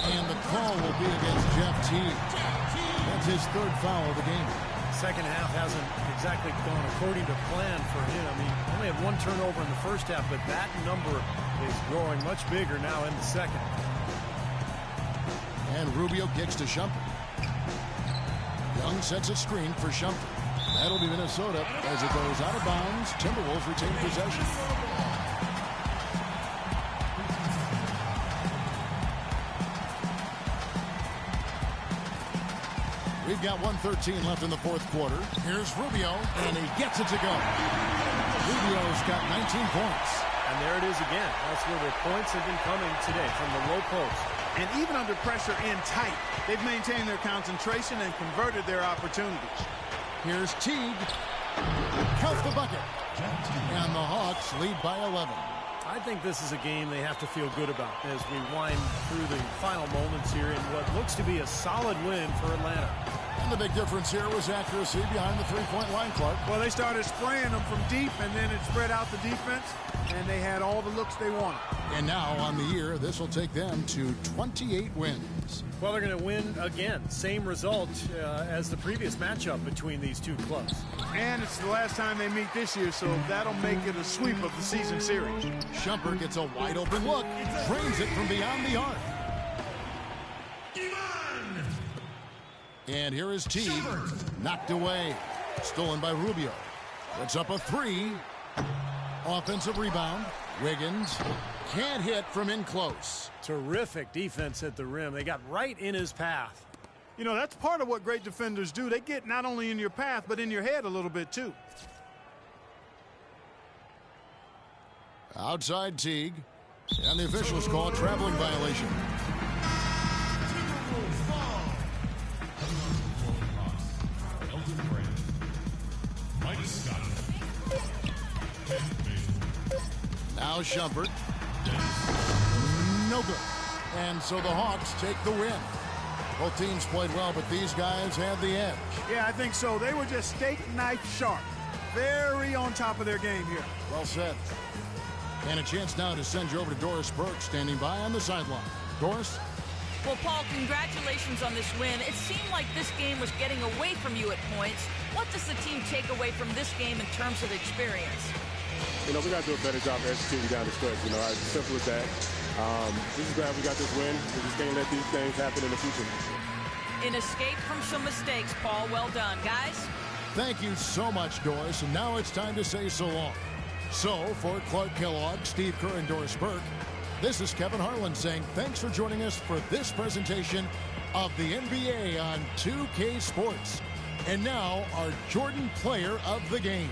And the call will be against Jeff Teague. That's his 3rd foul of the game. Second half hasn't exactly gone according to plan for him. He only had 1 turnover in the first half, but that number is growing much bigger now in the second. And Rubio kicks to Shumpert. Young sets a screen for Shumpert. That'll be Minnesota as it goes out of bounds. Timberwolves retain possession. We've got 1:13 left in the fourth quarter. Here's Rubio, and he gets it to go. Rubio's got 19 points. And there it is again. That's where the points have been coming today, from the low post. And even under pressure and tight, they've maintained their concentration and converted their opportunities. Here's Teague. Count the bucket. And the Hawks lead by 11. I think this is a game they have to feel good about as we wind through the final moments here in what looks to be a solid win for Atlanta. And the big difference here was accuracy behind the three-point line, Clark. Well, they started spraying them from deep, and then it spread out the defense, and they had all the looks they wanted. And now on the year, this will take them to 28 wins. Well, they're going to win again. Same result as the previous matchup between these two clubs. And it's the last time they meet this year, so that'll make it a sweep of the season series. Shumpert gets a wide open look, drains it from beyond the arc. And here is Teague, knocked away, stolen by Rubio. It's up a 3. Offensive rebound. Wiggins can't hit from in close. Terrific defense at the rim. They got right in his path. You know, that's part of what great defenders do. They get not only in your path, but in your head a little bit, too. Outside Teague. And the officials call a traveling violation. Now Shumpert. No good. And so the Hawks take the win. Both teams played well, but these guys had the edge. Yeah, I think so. They were just steak knife sharp. Very on top of their game here. Well said. And a chance now to send you over to Doris Burke, standing by on the sideline. Doris? Well, Paul, congratulations on this win. It seemed like this game was getting away from you at points. What does the team take away from this game in terms of experience? You know, we got to do a better job of executing down the stretch. You know, as simple as that. Just glad we got this win. We just can't let these things happen in the future. An escape from some mistakes, Paul. Well done, guys. Thank you so much, Doris. And now it's time to say so long. So, for Clark Kellogg, Steve Kerr, and Doris Burke, this is Kevin Harlan saying thanks for joining us for this presentation of the NBA on 2K Sports. And now, our Jordan Player of the Game.